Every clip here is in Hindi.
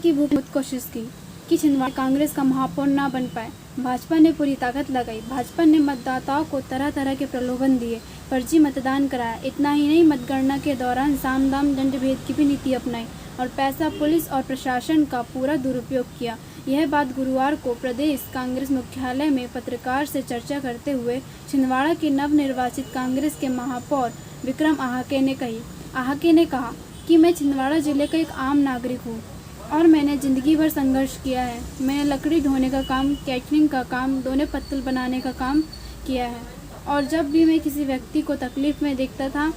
की भूख बहुत कोशिश की कि छिंदवाड़ा कांग्रेस का महापौर ना बन पाए। भाजपा ने पूरी ताकत लगाई। भाजपा ने मतदाताओं को तरह तरह के प्रलोभन दिए, फर्जी मतदान कराया। इतना ही नहीं, मतगणना के दौरान साम दाम दंड भेद की भी नीति अपनाई और पैसा पुलिस और प्रशासन का पूरा दुरुपयोग किया। यह बात गुरुवार को प्रदेश कांग्रेस मुख्यालय में पत्रकार से चर्चा करते हुए छिंदवाड़ा के नवनिर्वाचित कांग्रेस के महापौर विक्रम आहाके ने कही। आहाके ने कहा कि मैं छिंदवाड़ा जिले का एक आम नागरिक हूँ और मैंने ज़िंदगी भर संघर्ष किया है। मैंने लकड़ी ढोने का काम, कैटरिंग का काम, दोने पत्तल बनाने का काम किया है और जब भी मैं किसी व्यक्ति को तकलीफ़ में देखता था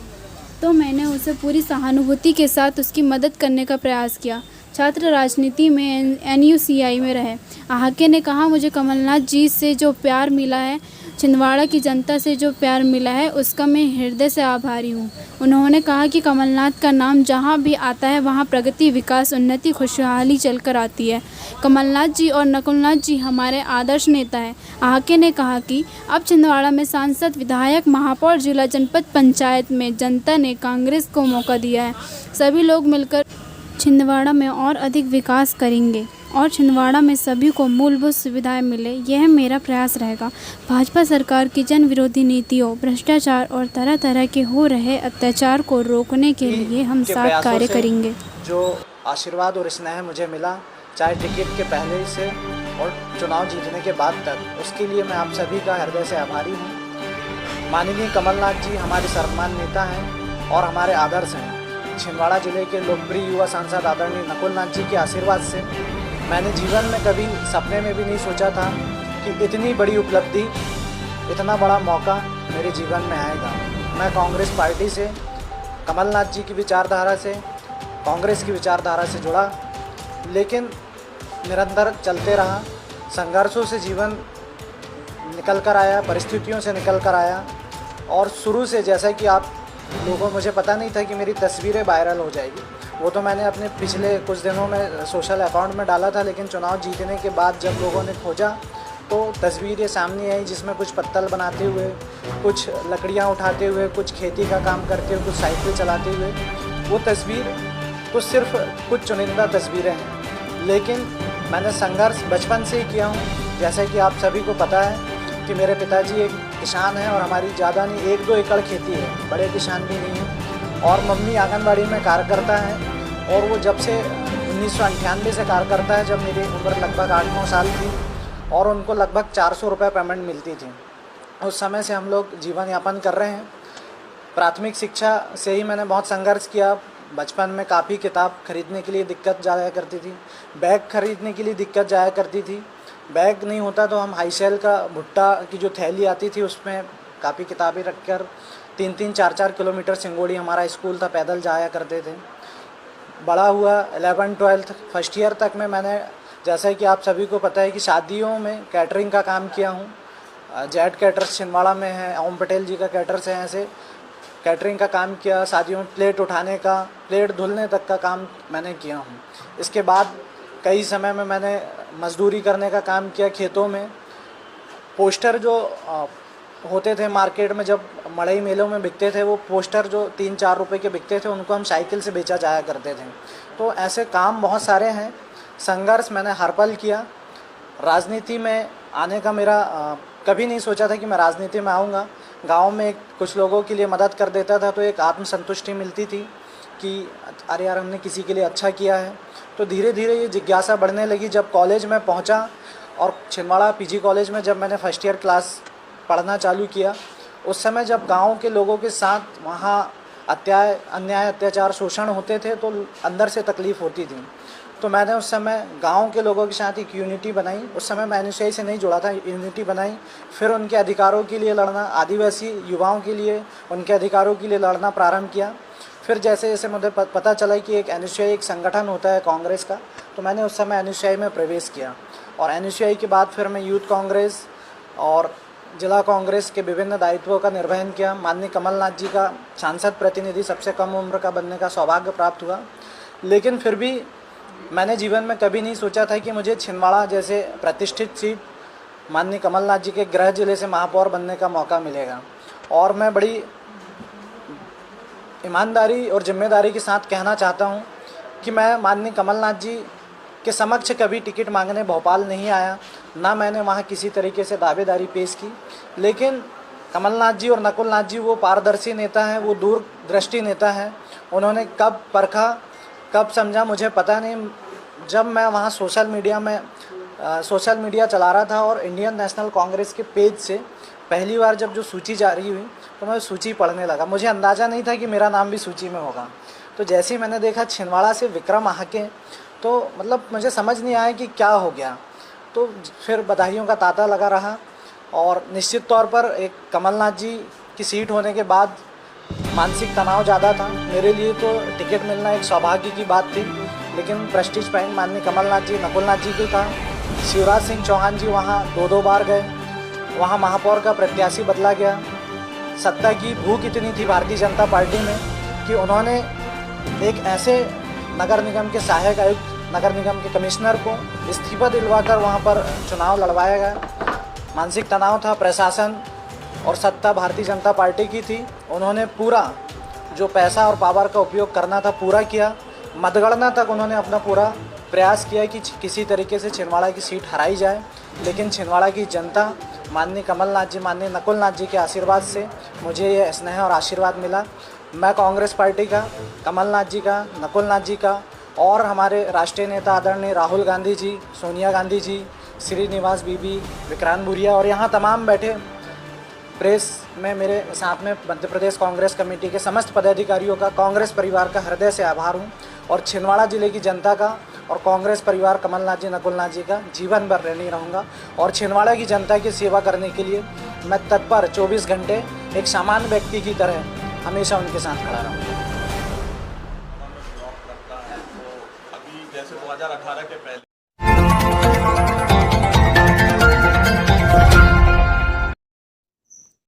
तो मैंने उसे पूरी सहानुभूति के साथ उसकी मदद करने का प्रयास किया। छात्र राजनीति में NUCI में रहे। आहाके ने कहा, मुझे कमलनाथ जी से जो प्यार मिला है, छिंदवाड़ा की जनता से जो प्यार मिला है, उसका मैं हृदय से आभारी हूँ। उन्होंने कहा कि कमलनाथ का नाम जहाँ भी आता है वहाँ प्रगति, विकास, उन्नति, खुशहाली चलकर आती है। कमलनाथ जी और नकुलनाथ जी हमारे आदर्श नेता हैं। आहाके ने कहा कि अब छिंदवाड़ा में सांसद, विधायक, महापौर, जिला, जनपद पंचायत में जनता ने कांग्रेस को मौका दिया है। सभी लोग मिलकर छिंदवाड़ा में और अधिक विकास करेंगे और छिंदवाड़ा में सभी को मूलभूत सुविधाएं मिले, यह मेरा प्रयास रहेगा। भाजपा सरकार की जन विरोधी नीतियों, भ्रष्टाचार और तरह तरह के हो रहे अत्याचार को रोकने के लिए हम साथ कार्य करेंगे। जो आशीर्वाद और स्नेह मुझे मिला, चाहे टिकट के पहले से और चुनाव जीतने के बाद तक, उसके लिए मैं आप सभी का हृदय से आभारी हूँ। माननीय कमलनाथ जी हमारे सर्वमान्य नेता हैं और हमारे आदर्श हैं। छिंदवाड़ा जिले के लोकप्रिय युवा सांसद आदरणीय नकुलनाथ जी के आशीर्वाद से मैंने जीवन में कभी सपने में भी नहीं सोचा था कि इतनी बड़ी उपलब्धि, इतना बड़ा मौका मेरे जीवन में आएगा। मैं कांग्रेस पार्टी से, कमलनाथ जी की विचारधारा से, कांग्रेस की विचारधारा से जुड़ा, लेकिन निरंतर चलते रहा। संघर्षों से जीवन निकल कर आया, परिस्थितियों से निकल कर आया और शुरू से, जैसा कि आप लोगों, मुझे पता नहीं था कि मेरी तस्वीरें वायरल हो जाएगी। वो तो मैंने अपने पिछले कुछ दिनों में सोशल अकाउंट में डाला था, लेकिन चुनाव जीतने के बाद जब लोगों ने खोजा तो तस्वीरें सामने आई जिसमें कुछ पत्तल बनाते हुए, कुछ लकड़ियाँ उठाते हुए, कुछ खेती का काम करते हुए, कुछ साइकिल चलाते हुए। वो तस्वीर तो सिर्फ कुछ चुनिंदा तस्वीरें हैं, लेकिन मैंने संघर्ष बचपन से ही किया हूँ। जैसे कि आप सभी को पता है कि मेरे पिताजी एक किसान हैं और हमारी ज़्यादा नहीं 1-2 एकड़ खेती है, बड़े किसान भी नहीं हैं। और मम्मी आंगनबाड़ी में कार्यकर्ता है और वो जब से 1998 से कार्यकर्ता है, जब मेरी उम्र लगभग 8-9 साल थी और उनको लगभग 400 रुपये पेमेंट मिलती थी। उस समय से हम लोग जीवन यापन कर रहे हैं। प्राथमिक शिक्षा से ही मैंने बहुत संघर्ष किया। बचपन में काफ़ी किताब खरीदने के लिए दिक्कत जाया करती थी, बैग खरीदने के लिए दिक्कत जाया करती थी। बैग नहीं होता तो हम हाईसेल का भुट्टा की जो थैली आती थी उसमें काफ़ी किताबें रखकर 3-3, 4-4 किलोमीटर सिंगोड़ी हमारा स्कूल था, पैदल जाया करते थे। बड़ा हुआ 11th 12th फर्स्ट ईयर तक में मैंने, जैसा कि आप सभी को पता है कि शादियों में कैटरिंग का काम किया हूँ। जेड कैटर्स छिंदवाड़ा में है, ओम पटेल जी का कैटर्स है, ऐसे कैटरिंग का काम किया। शादियों में प्लेट उठाने का, प्लेट धुलने तक का काम मैंने किया हूँ। इसके बाद कई समय में मैंने मजदूरी करने का काम किया खेतों में। पोस्टर जो होते थे मार्केट में, जब मड़ई मेलों में बिकते थे, वो पोस्टर जो 3-4 रुपए के बिकते थे, उनको हम साइकिल से बेचा जाया करते थे। तो ऐसे काम बहुत सारे हैं। संघर्ष मैंने हर पल किया। राजनीति में आने का मेरा कभी नहीं सोचा था कि मैं राजनीति में आऊँगा। गाँव में कुछ लोगों के लिए मदद कर देता था तो एक आत्मसंतुष्टि मिलती थी कि अरे यार, हमने किसी के लिए अच्छा किया है। तो धीरे धीरे ये जिज्ञासा बढ़ने लगी। जब कॉलेज में पहुंचा और छिंदवाड़ा PG कॉलेज में जब मैंने फर्स्ट ईयर क्लास पढ़ना चालू किया, उस समय जब गांव के लोगों के साथ वहाँ अन्याय, अत्याचार, शोषण होते थे तो अंदर से तकलीफ़ होती थी। तो मैंने उस समय गांव के लोगों के साथ एक यूनिटी बनाई। उस समय मैं NUCI से नहीं जुड़ा था, यूनिटी बनाई। फिर उनके अधिकारों के लिए लड़ना, आदिवासी युवाओं के लिए उनके अधिकारों के लिए लड़ना प्रारंभ किया। फिर जैसे जैसे मुझे पता चला कि एक NUCI एक संगठन होता है कांग्रेस का, तो मैंने उस समय NUCI में प्रवेश किया। और NUCI के बाद फिर मैं यूथ कांग्रेस और जिला कांग्रेस के विभिन्न दायित्वों का निर्वहन किया। माननीय कमलनाथ जी का सांसद प्रतिनिधि सबसे कम उम्र का बनने का सौभाग्य प्राप्त हुआ। लेकिन फिर भी मैंने जीवन में कभी नहीं सोचा था कि मुझे छिंदवाड़ा जैसे प्रतिष्ठित सीट, माननीय कमलनाथ जी के गृह जिले से महापौर बनने का मौका मिलेगा। और मैं बड़ी ईमानदारी और जिम्मेदारी के साथ कहना चाहता हूं कि मैं माननीय कमलनाथ जी के समक्ष कभी टिकट मांगने भोपाल नहीं आया, ना मैंने वहाँ किसी तरीके से दावेदारी पेश की। लेकिन कमलनाथ जी और नकुलनाथ जी वो पारदर्शी नेता हैं, वो दूरदृष्टि नेता हैं। उन्होंने कब परखा, कब समझा, मुझे पता नहीं। जब मैं वहाँ सोशल मीडिया चला रहा था और इंडियन नेशनल कांग्रेस के पेज से पहली बार जब जो सूची जारी हुई तो मैं सूची पढ़ने लगा। मुझे अंदाज़ा नहीं था कि मेरा नाम भी सूची में होगा। तो जैसे ही मैंने देखा छिंदवाड़ा से विक्रम आके, तो मतलब मुझे समझ नहीं आया कि क्या हो गया। तो फिर बधाइयों का तांता लगा रहा और निश्चित तौर पर एक कमलनाथ जी की सीट होने के बाद मानसिक तनाव ज़्यादा था। मेरे लिए तो टिकट मिलना एक सौभाग्य की बात थी, लेकिन प्रेस्टीज पॉइंट माननीय कमलनाथ जी, नकुलनाथ जी की था। शिवराज सिंह चौहान जी वहाँ 2-2 बार गए, वहाँ महापौर का प्रत्याशी बदला गया। सत्ता की भूख इतनी थी भारतीय जनता पार्टी में कि उन्होंने एक ऐसे नगर निगम के सहायक आयुक्त, नगर निगम के कमिश्नर को इस्तीफा दिलवाकर वहाँ पर चुनाव लड़वाया गया। मानसिक तनाव था, प्रशासन और सत्ता भारतीय जनता पार्टी की थी। उन्होंने पूरा जो पैसा और पावर का उपयोग करना था पूरा किया। मतगणना तक उन्होंने अपना पूरा प्रयास किया कि किसी तरीके से छिंदवाड़ा की सीट हराई जाए, लेकिन छिंदवाड़ा की जनता माननीय कमलनाथ जी, माननीय नकुलनाथ जी के आशीर्वाद से मुझे ये स्नेह और आशीर्वाद मिला। मैं कांग्रेस पार्टी का, कमलनाथ जी का, नकुलनाथ जी का और हमारे राष्ट्रीय नेता आदरणीय राहुल गांधी जी, सोनिया गांधी जी, श्रीनिवास बीबी, विक्रांत भूरिया और यहाँ तमाम बैठे प्रेस में मेरे साथ में मध्य प्रदेश कांग्रेस कमेटी के समस्त पदाधिकारियों का, कांग्रेस परिवार का हृदय से आभार हूँ और छिंदवाड़ा ज़िले की जनता का और कांग्रेस परिवार कमलनाथ जी, नकुलनाथ जी का जीवन भर ऋणी रहूँगा। और छिंदवाड़ा की जनता की सेवा करने के लिए मैं तत्पर 24 घंटे एक सामान्य व्यक्ति की तरह हमेशा उनके साथ खड़ा रहूँगा। अभी जैसे 2018 के पहले